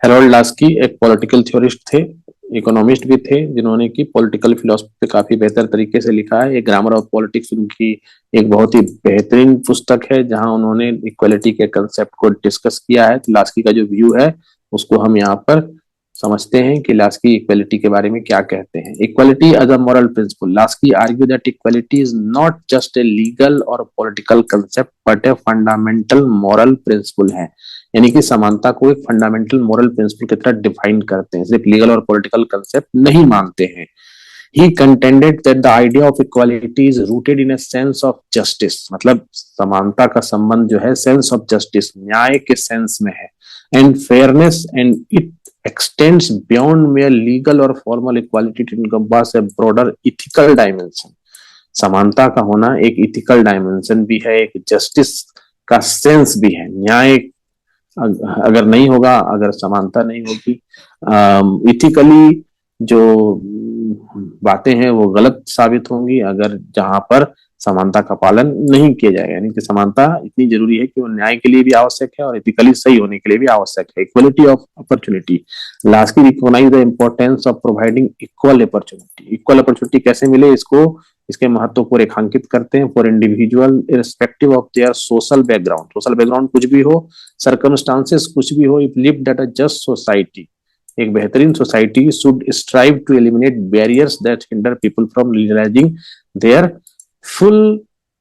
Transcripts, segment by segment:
Harold Laski एक political theorist थे, economist भी थे, जिन्होंने की पॉलिटिकल फिलोसफी पे काफी बेहतर तरीके से लिखा है। एक ग्रामर ऑफ पॉलिटिक्स उनकी एक बहुत ही बेहतरीन पुस्तक है, जहां उन्होंने इक्वलिटी के कंसेप्ट को डिस्कस किया है। तो लास्की का जो व्यू है उसको हम यहाँ पर समझते हैं कि लास्की इक्वलिटी के बारे में क्या कहते हैं। Equality as a moral principle, Laski argue that equality is not just a legal और political concept but a fundamental moral principle है। यानी कि समानता को एक फंडामेंटल मॉरल प्रिंसिपल की तरह डिफाइन करते हैं, सिर्फ लीगल और पॉलिटिकल कंसेप्ट नहीं मानते हैं। He contended that the idea of equality is rooted in a sense of justice, मतलब समानता का संबंध जो है सेंस ऑफ जस्टिस, न्याय के सेंस में है, and fairness, and it extends beyond mere legal or formal equality to encompass a broader ethical dimension। समानता का होना एक इथिकल डायमेंशन भी है, एक जस्टिस का सेंस भी है। न्याय अगर नहीं होगा, अगर समानता नहीं होगी, इथिकली जो बातें हैं वो गलत साबित होंगी अगर जहां पर समानता का पालन नहीं किया जाएगा। यानी कि समानता इतनी जरूरी है कि वो न्याय के लिए भी आवश्यक है और एथिकली सही होने के लिए भी आवश्यक है। Equality of opportunity, Laski recognise the importance of providing equal opportunity. Equal opportunity कैसे मिले, इसको इसके महत्व को रेखांकित करते हैं। For individual irrespective of their social background, social background कुछ भी हो, सर्कमस्टांसेस कुछ भी हो, if lived at a just society, एक बेहतरीन society should strive to eliminate barriers that hinder people from realising their full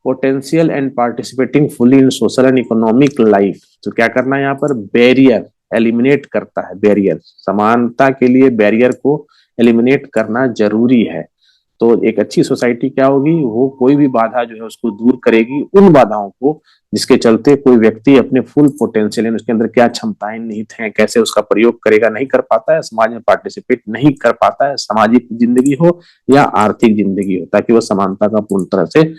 potential and participating fully in social and economic life. तो क्या करना है यहाँ पर, बैरियर एलिमिनेट करता है। बैरियर, समानता के लिए बैरियर को एलिमिनेट करना जरूरी है। तो एक अच्छी सोसाइटी क्या होगी, वो कोई भी बाधा जो है उसको दूर करेगी, उन बाधाओं को जिसके चलते कोई व्यक्ति अपने फुल पोटेंशियल, उसके अंदर क्या क्षमताएं निहित हैं, कैसे उसका प्रयोग करेगा, नहीं कर पाता है, समाज में पार्टिसिपेट नहीं कर पाता है, सामाजिक जिंदगी हो या आर्थिक जिंदगी हो, ताकि वह समानता का पूर्ण तरह से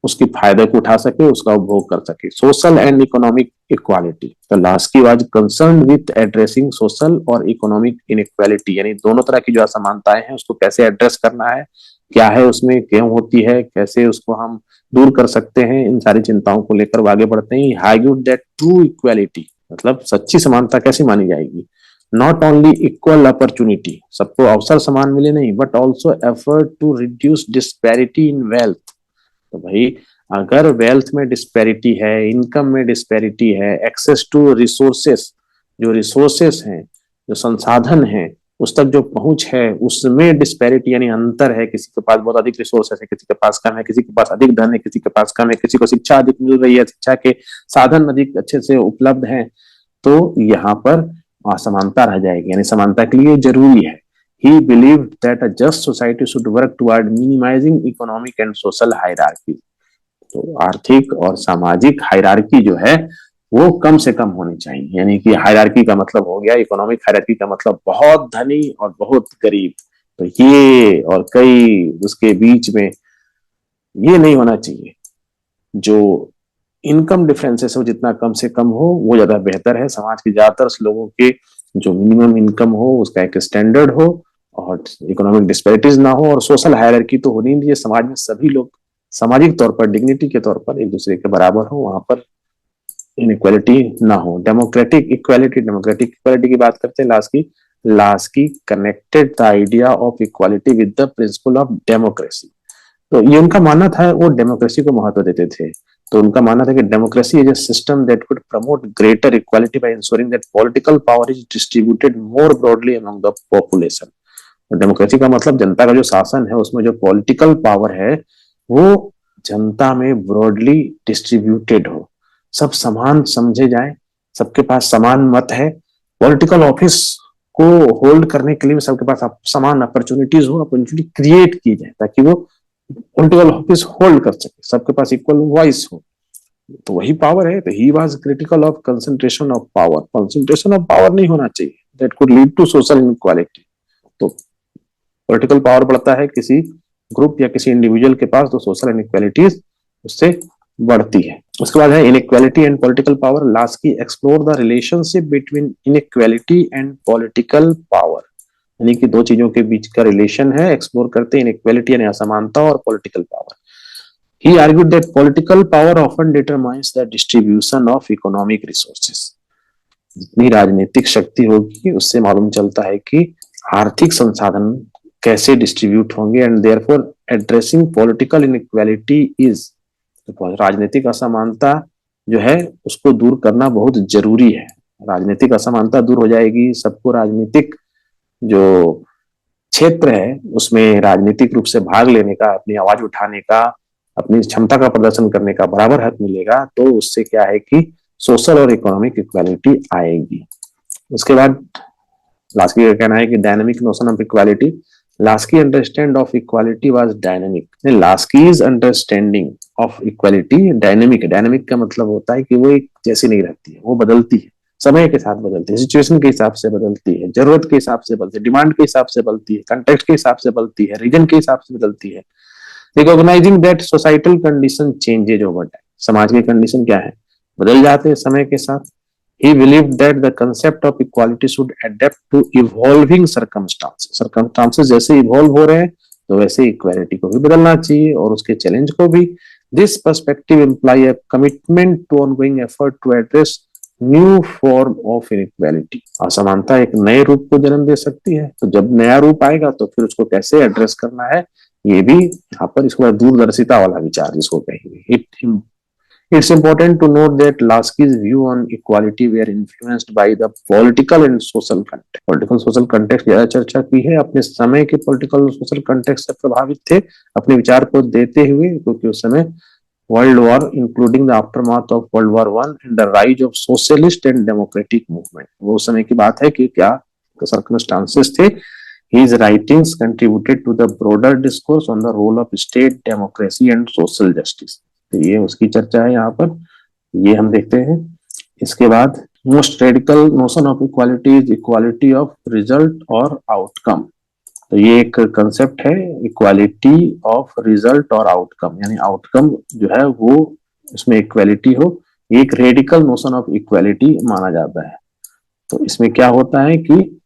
उसकी फायदे को उठा सके, उसका उपभोग कर सके। सोशल एंड इकोनॉमिक इक्वालिटी, तो Laski was concern with addressing social और इकोनॉमिक इनइक्वालिटी, यानी दोनों तरह की जो असमानताएं हैं उसको कैसे एड्रेस करना है, क्या है उसमें, क्यों होती है, कैसे उसको हम दूर कर सकते हैं, इन सारी चिंताओं को लेकर वो आगे बढ़ते हैं। हाईगुड दैट ट्रू इक्वालिटी, मतलब सच्ची समानता कैसे मानी जाएगी, नॉट ओनली इक्वल अपॉर्चुनिटी, सबको अवसर समान मिले नहीं, but also effort to reduce disparity in wealth. तो भाई अगर वेल्थ में डिस्पैरिटी है, इनकम में डिस्पैरिटी है, एक्सेस टू रिसोर्सेस, जो रिसोर्सेस हैं, जो संसाधन हैं, उस तक जो पहुंच है उसमें डिस्पैरिटी यानी अंतर है, किसी के पास बहुत अधिक रिसोर्सेस है, किसी के पास कम है, किसी के पास अधिक धन है, किसी के पास कम है, किसी को शिक्षा अधिक मिल रही है, शिक्षा के साधन अधिक अच्छे से उपलब्ध हैं, तो यहाँ पर असमानता रह जाएगी, यानी समानता के लिए जरूरी है। He believed that a just society should work toward minimizing economic and social hierarchy। तो आर्थिक और सामाजिक हायरार्की जो है वो कम से कम होनी चाहिए। यानी कि हायरार्की का मतलब हो गया, इकोनॉमिक हायरार्की का मतलब बहुत धनी और बहुत गरीब, तो ये और कई उसके बीच में ये नहीं होना चाहिए। जो इनकम डिफरेंसेस हो जितना कम से कम हो वो ज्यादा बेहतर है। समाज के ज्यादातर लोगों के जो मिनिमम इनकम हो उसका एक स्टैंडर्ड हो और इकोनॉमिक डिस्पैरिटीज ना हो, और सोशल हायरार्की तो होनी नहीं चाहिए। समाज में सभी लोग सामाजिक तौर पर, डिग्निटी के तौर पर एक दूसरे के बराबर हो, वहां पर इनइक्वालिटी ना हो। डेमोक्रेटिक इक्वालिटी, डेमोक्रेटिक इक्वालिटी की बात करते हैं Laski connected the idea of equality with the principle of democracy. तो ये उनका मानना था, वो डेमोक्रेसी को महत्व देते थे। तो उनका मानना था कि democracy is a system that could promote greater equality by ensuring that political power is distributed more broadly among the population. और डेमोक्रेसी का मतलब जनता का जो शासन है उसमें जो पॉलिटिकल पावर है वो जनता में ब्रॉडली डिस्ट्रीब्यूटेड हो, सब समान समझे जाए, सबके पास समान मत है। पॉलिटिकल ऑफिस को होल्ड करने के लिए सबके पास समान अपॉर्चुनिटीज हो, अपॉर्चुनिटी क्रिएट की जाए ताकि वो पॉलिटिकल ऑफिस होल्ड कर सके, सबके पास इक्वल वॉइस हो, तो वही पावर है। तो he was critical of concentration of power, concentration of power नहीं होना चाहिए, that could lead to social inequality. तो पॉलिटिकल पावर बढ़ता है किसी ग्रुप या किसी इंडिविजुअल के पास तो सोशल इनइक्वालिटीज उससे बढ़ती है। उसके बाद है inequality and political power. Laski explore the relationship between inequality and political power, यानी कि दो चीजों के बीच का रिलेशन है, एक्सप्लोर करते हैं, इनइक्वालिटी यानी असमानता और political power. He argued that political power often determines the distribution of economic resources। जितनी राजनीतिक शक्ति होगी उससे मालूम चलता है कि आर्थिक संसाधन कैसे डिस्ट्रीब्यूट होंगे, and therefore addressing political inequality is, राजनीतिक असमानता जो है उसको दूर करना बहुत जरूरी है। राजनीतिक असमानता दूर हो जाएगी, सबको राजनीतिक जो क्षेत्र है उसमें राजनीतिक रूप से भाग लेने का, अपनी आवाज उठाने का, अपनी क्षमता का प्रदर्शन करने का बराबर हक मिलेगा, तो उससे क्या है कि सोशल और इकोनॉमिक इक्वालिटी आएगी। उसके बाद लास्की का कहना है कि dynamic notion of equality, Laski understand of equality was dynamic, Laski's understanding of equality dynamic. Dynamic का मतलब होता है कि वो एक जैसी नहीं रहती है, वो बदलती है, समय के साथ बदलती है, सिचुएशन के हिसाब से बदलती है, जरूरत के हिसाब से बदलती है, डिमांड के हिसाब से बदलती है, कंटेक्स्ट के हिसाब से बदलती है, रीजन के हिसाब से बदलती है। Recognising that societal condition changes over time, समाज की कंडीशन क्या है, बदल जाते हैं समय के साथ। He believed that the concept of equality should adapt to evolving circumstances. Circumstances जैसे इवॉल्व हो रहे हैं तो वैसे इक्वालिटी को भी बदलना चाहिए और उसके चैलेंज को भी। This perspective imply a commitment to ongoing effort to address new form of inequality. असमानता एक नए रूप को जन्म दे सकती है, तो जब नया रूप आएगा तो फिर उसको कैसे एड्रेस करना है, ये भी यहाँ पर इसको दूरदर्शिता वाला विचार जिसको कहेंगे। It's important to note that Lasky's view on equality were influenced by the political and social context. Political social context ज्यादा चर्चा की है, अपने समय के political और social context से प्रभावित थे अपने विचार को देते हुए, क्योंकि उस समय world war including the aftermath of world war one and the rise of socialist and democratic movement, वो समय की बात है कि क्या सर्कमस्टांसेस थे। His writings contributed to the broader discourse on the role of state, democracy and social justice. तो ये उसकी चर्चा है यहाँ पर, ये हम देखते हैं। इसके बाद most radical notion of equality is equality of result और आउटकम। तो ये एक कंसेप्ट है, इक्वालिटी ऑफ रिजल्ट और आउटकम, यानी आउटकम जो है वो उसमें इक्वालिटी हो, ये एक रेडिकल नोशन ऑफ इक्वालिटी माना जाता है। तो इसमें क्या होता है कि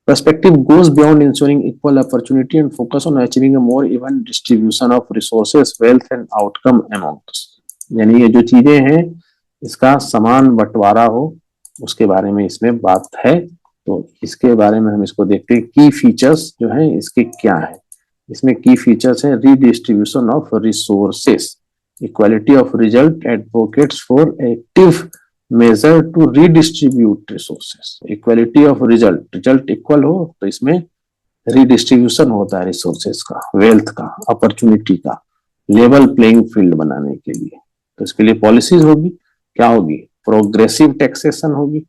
perspective goes beyond ensuring equal opportunity and focus on achieving a more even distribution of resources, wealth and outcome among us. यानी ये जो चीजें हैं इसका समान बंटवारा हो, उसके बारे में इसमें बात है। तो इसके बारे में हम इसको देखते हैं, की फीचर्स जो हैं इसके क्या है। इसमें की फीचर्स है redistribution of resources, equality of result advocates for active measure to redistribute resources. Equality of result, result equal हो तो इसमें रीडिस्ट्रीब्यूशन होता है रिसोर्सेस का, वेल्थ का, अपॉर्चुनिटी का, लेवल प्लेइंग फील्ड बनाने के लिए। तो इसके लिए पॉलिसीज होगी, क्या होगी, प्रोग्रेसिव टैक्सेशन होगी।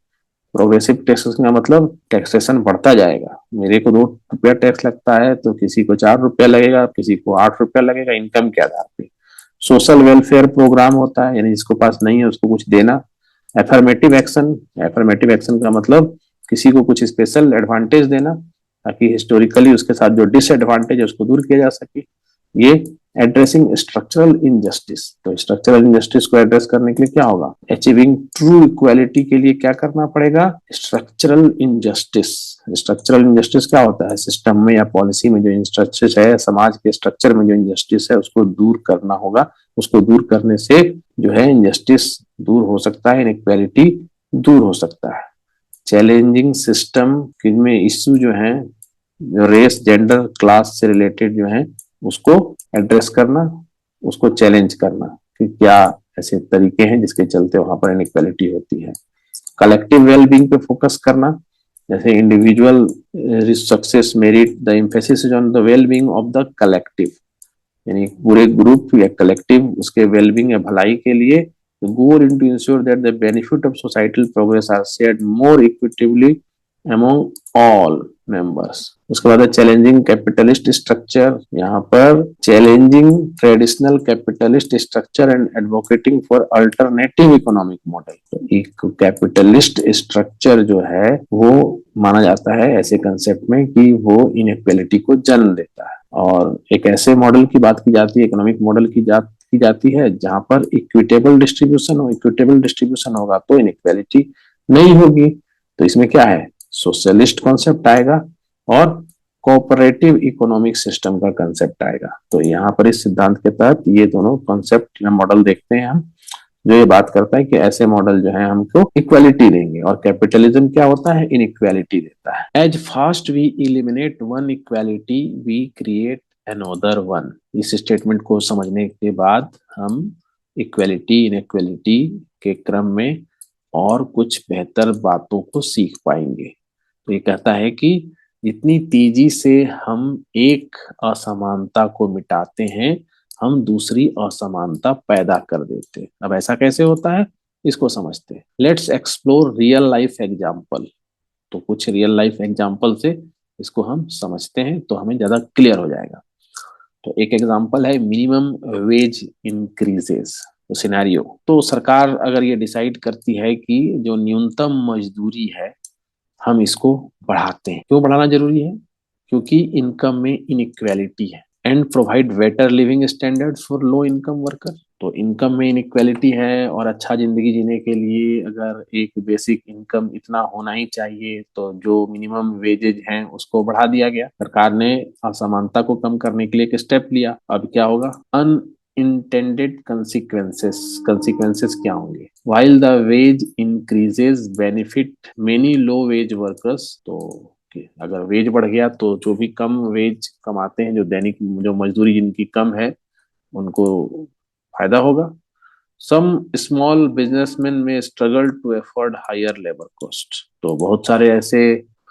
प्रोग्रेसिव टैक्सेशन का मतलब टैक्सेशन बढ़ता जाएगा, मेरे को 2 रुपया टैक्स लगता है तो किसी को 4 रुपया लगेगा, किसी को 8 रुपया लगेगा, इनकम के आधार पे। सोशल वेलफेयर प्रोग्राम होता है, यानी जिसको पास नहीं है उसको कुछ देना। एफर्मेटिव एक्शन, एफर्मेटिव एक्शन का मतलब किसी को कुछ स्पेशल एडवांटेज देना ताकि हिस्टोरिकली उसके साथ जो डिसएडवांटेज है उसको दूर किया जा सके। ये एड्रेसिंग स्ट्रक्चरल इनजस्टिस, तो स्ट्रक्चरल इनजस्टिस को एड्रेस करने के लिए क्या होगा, अचीविंग ट्रू इक्वालिटी के लिए क्या करना पड़ेगा, स्ट्रक्चरल इनजस्टिस। स्ट्रक्चरल इनजस्टिस क्या होता है, सिस्टम में या पॉलिसी में जो इनजस्टिस है, समाज के स्ट्रक्चर में जो इनजस्टिस है उसको दूर करना होगा। उसको दूर करने से जो है इनजस्टिस दूर हो सकता है, इनइक्वालिटी दूर हो सकता है। चैलेंजिंग सिस्टम में इश्यू जो है, रेस, जेंडर, क्लास से रिलेटेड जो है उसको एड्रेस करना, उसको चैलेंज करना कि क्या ऐसे तरीके हैं जिसके चलते वहां पर इनइक्वालिटी होती है। कलेक्टिव वेलबींग पे फोकस करना, जैसे individual success merit, the emphasis is on the wellbeing of the collective, यानी पूरे ग्रुप या कलेक्टिव उसके वेलबींग या भलाई के लिए। The goal is to ensure that the benefit of societal progress are shared more equitably among all members. उसके बाद चैलेंजिंग कैपिटलिस्ट स्ट्रक्चर, यहाँ पर challenging traditional capitalist structure and advocating for alternative economic model. तो एक capitalist structure जो है वो माना जाता है ऐसे कंसेप्ट में कि वो इनइक्वालिटी को जन्म देता है, और एक ऐसे मॉडल की बात की जाती है, इकोनॉमिक मॉडल की जाती है जहां पर इक्विटेबल डिस्ट्रीब्यूशन हो। इक्विटेबल डिस्ट्रीब्यूशन होगा तो इनइक्वालिटी नहीं होगी। तो इसमें क्या है, सोशलिस्ट कॉन्सेप्ट आएगा और कोऑपरेटिव इकोनॉमिक सिस्टम का कंसेप्ट आएगा। तो यहाँ पर इस सिद्धांत के तहत ये दोनों कॉन्सेप्ट या मॉडल देखते हैं हम। जो ये बात करता है कि ऐसे मॉडल जो है हमको इक्वालिटी देंगे, और कैपिटलिज्म क्या होता है, इनइक्वालिटी देता है। As fast we eliminate one equality we create another one. इस स्टेटमेंट को समझने के बाद हम इक्वालिटी इनइक्वालिटी के क्रम में और कुछ बेहतर बातों को सीख पाएंगे। तो ये कहता है कि जितनी तेजी से हम एक असमानता को मिटाते हैं, हम दूसरी असमानता पैदा कर देते हैं। अब ऐसा कैसे होता है, इसको समझते हैं। Let's explore real life example. तो कुछ रियल लाइफ एग्जाम्पल से इसको हम समझते हैं तो हमें ज्यादा क्लियर हो जाएगा। तो एक एग्जाम्पल है मिनिमम वेज इंक्रीजेस। तो सिनेरियो, तो सरकार अगर ये डिसाइड करती है कि जो न्यूनतम मजदूरी है हम इसको बढ़ाते हैं। क्यों बढ़ाना जरूरी है, क्योंकि इनकम में इनइक्वालिटी है। And provide better living standards for low income worker. तो इनकम में इनइक्वालिटी है और अच्छा जिंदगी जीने के लिए अगर एक बेसिक इनकम इतना होना ही चाहिए, तो जो मिनिमम वेजेज हैं उसको बढ़ा दिया गया। सरकार ने असमानता को कम करने के लिए एक स्टेप लिया। अब क्या होगा, अनइंटेंडेड कंसिक्वेंसेस। कंसिक्वेंसेस क्या होंगे, while the wage increases benefit many low wage workers। तो अगर वेज बढ़ गया तो जो भी कम वेज कमाते हैं, जो दैनिक जो मजदूरी जिनकी कम है, उनको फायदा होगा। Some small businessman may struggle to afford higher labour cost. तो बहुत सारे ऐसे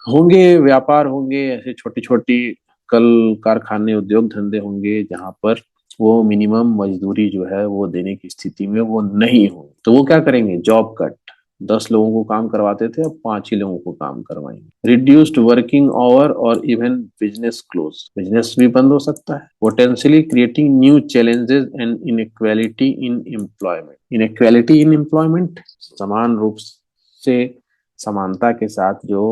होंगे, व्यापार होंगे, ऐसे छोटी छोटी कल कारखाने उद्योग धंधे होंगे जहां पर वो मिनिमम मजदूरी जो है वो देने की स्थिति में वो नहीं हो, तो वो क्या करेंगे, जॉब कट। 10 लोगों को काम करवाते थे, अब 5 ही लोगों को काम करवाएंगे। रिड्यूस्ड वर्किंग आवर और इवन बिजनेस क्लोज। बिजनेस भी बंद हो सकता है। Potentially creating new challenges and inequality in employment. Inequality in employment, समान रूप से समानता के साथ जो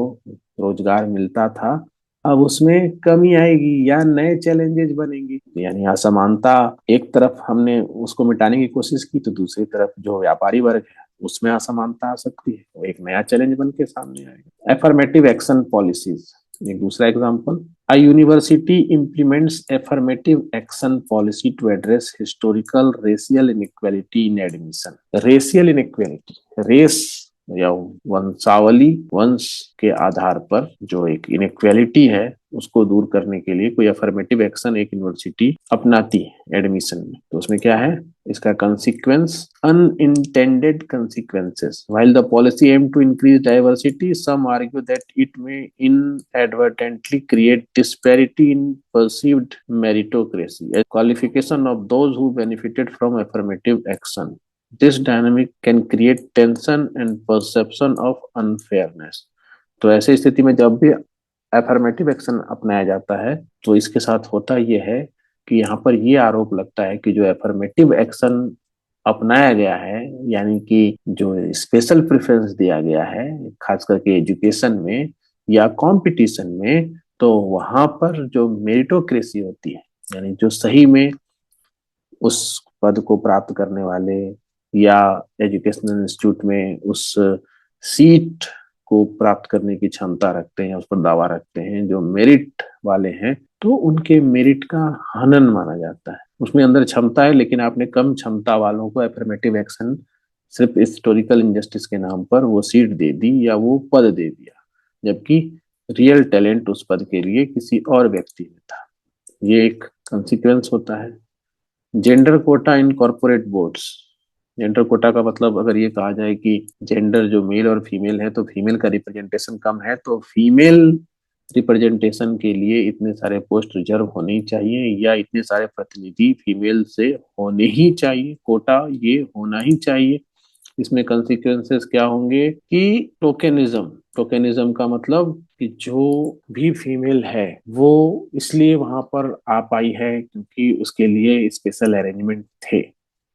रोजगार मिलता था, अब उसमें कमी आएगी या नए चैलेंजेस बनेंगे। यानी असमानता एक तरफ हमने उसको मिटाने की कोशिश की, तो दूसरी तरफ जो व्यापारी वर्ग है उसमें असमानता आ सकती है, वो एक नया चैलेंज बन के सामने आएगा। एफर्मेटिव एक्शन पॉलिसीज, एक दूसरा example. A university implements affirmative action policy to address historical racial inequality in admission। Racial inequality, race या वंशावली, वंश के आधार पर जो एक इनइक्वालिटी है उसको दूर करने के लिए कोई अफर्मेटिव एक्शन एक यूनिवर्सिटी अपनाती है एडमिशन में, तो उसमें क्या है, इसका consequence unintended consequences. While the policy aim to increase diversity, some argue that it may inadvertently create disparity in perceived meritocracy, a qualification of those who benefited from affirmative action। This dynamic can create tension and perception of unfairness। तो ऐसी स्थिति में जब भी affirmative action अपनाया जाता है तो इसके साथ होता यह है कि यहाँ पर ये आरोप लगता है कि जो अफर्मेटिव एक्शन अपनाया गया है, यानी कि जो स्पेशल प्रेफरेंस दिया गया है खास करके एजुकेशन में या कंपटीशन में, तो वहां पर जो मेरिटोक्रेसी होती है, यानी जो सही में उस पद को प्राप्त करने वाले या एजुकेशनल इंस्टीट्यूट में उस सीट को प्राप्त करने की क्षमता रखते हैं, उस पर दावा रखते हैं, जो मेरिट वाले हैं, तो उनके मेरिट का हनन माना जाता है। उसमें अंदर क्षमता है लेकिन आपने कम क्षमता वालों को अफर्मेटिव एक्शन सिर्फ हिस्टोरिकल इंजस्टिस के नाम पर वो सीट दे दी या वो पद दे दिया, जबकि रियल टैलेंट उस पद के लिए किसी और व्यक्ति में था। ये एक कंसिक्वेंस होता है। Gender quota in corporate boards. Gender quota का मतलब अगर ये कहा जाए कि जेंडर जो मेल और फीमेल है, तो फीमेल का रिप्रेजेंटेशन कम है, तो फीमेल रिप्रेजेंटेशन के लिए इतने सारे पोस्ट रिजर्व होने ही चाहिए या इतने सारे प्रतिनिधि फीमेल से होने ही चाहिए, कोटा ये होना ही चाहिए। इसमें कंसिक्वेंसेस क्या होंगे कि टोकेनिज्म। टोकेनिज्म का मतलब कि जो भी फीमेल है वो इसलिए वहां पर आ पाई है क्योंकि उसके लिए स्पेशल अरेंजमेंट थे,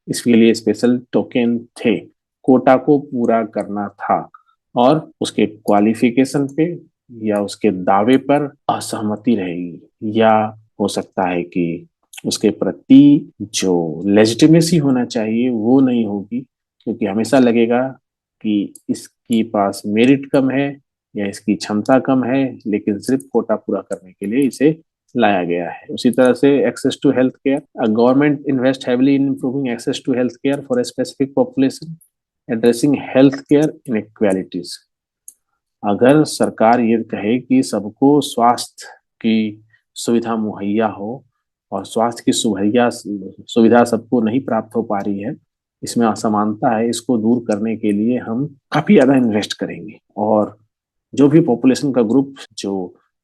इसके लिए स्पेशल टोकन थे, कोटा को पूरा करना था, और उसके क्वालिफिकेशन पे या उसके दावे पर असहमति रहेगी, या हो सकता है कि उसके प्रति जो लेजिटिमेसी होना चाहिए वो नहीं होगी, क्योंकि हमेशा लगेगा कि इसकी पास मेरिट कम है या इसकी क्षमता कम है, लेकिन सिर्फ कोटा पूरा करने के लिए इसे लाया गया है। उसी तरह से access to health care, government invest heavily in improving access to health care for a specific population, addressing health care inequalities. अगर सरकार ये कहे कि सबको स्वास्थ्य की सुविधा मुहैया हो और स्वास्थ्य की सुविधा सबको नहीं प्राप्त हो पा रही है, इसमें असमानता है, इसको दूर करने के लिए हम काफी ज्यादा इन्वेस्ट करेंगे। और जो भी पॉपुलेशन का ग्रुप जो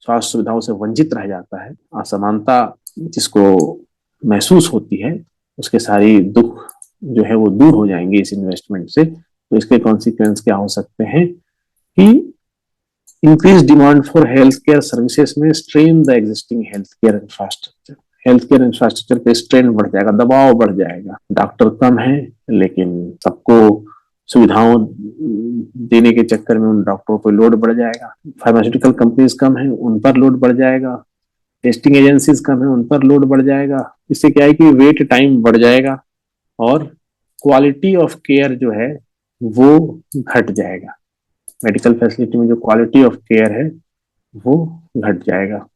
स्वास्थ्य सुविधाओं से वंचित रह जाता है, असमानता जिसको महसूस होती है, उसके सारी दुख जो है वो दूर हो जाएंगे इस इन्वेस्टमेंट से। तो इसके कॉन्सिक्वेंस क्या हो सकते हैं कि increase demand for health care services में strain the existing health care infrastructure. Health care infrastructure पे स्ट्रेन बढ़ जाएगा, दबाव बढ़ जाएगा। डॉक्टर कम है, लेकिन सबको सुविधाओं देने के चक्कर में उन डॉक्टरों पर लोड बढ़ जाएगा। फार्मास्यूटिकल कंपनीज कम है, उन पर लोड बढ़ जाएगा। टेस्टिंग एजेंसीज कम है, उन पर लोड बढ़ जाएगा। इससे क्या है कि वेट टाइम बढ़ जाएगा और क्वालिटी ऑफ केयर जो है वो घट जाएगा। मेडिकल फैसिलिटी में जो क्वालिटी ऑफ केयर है वो घट जाएगा।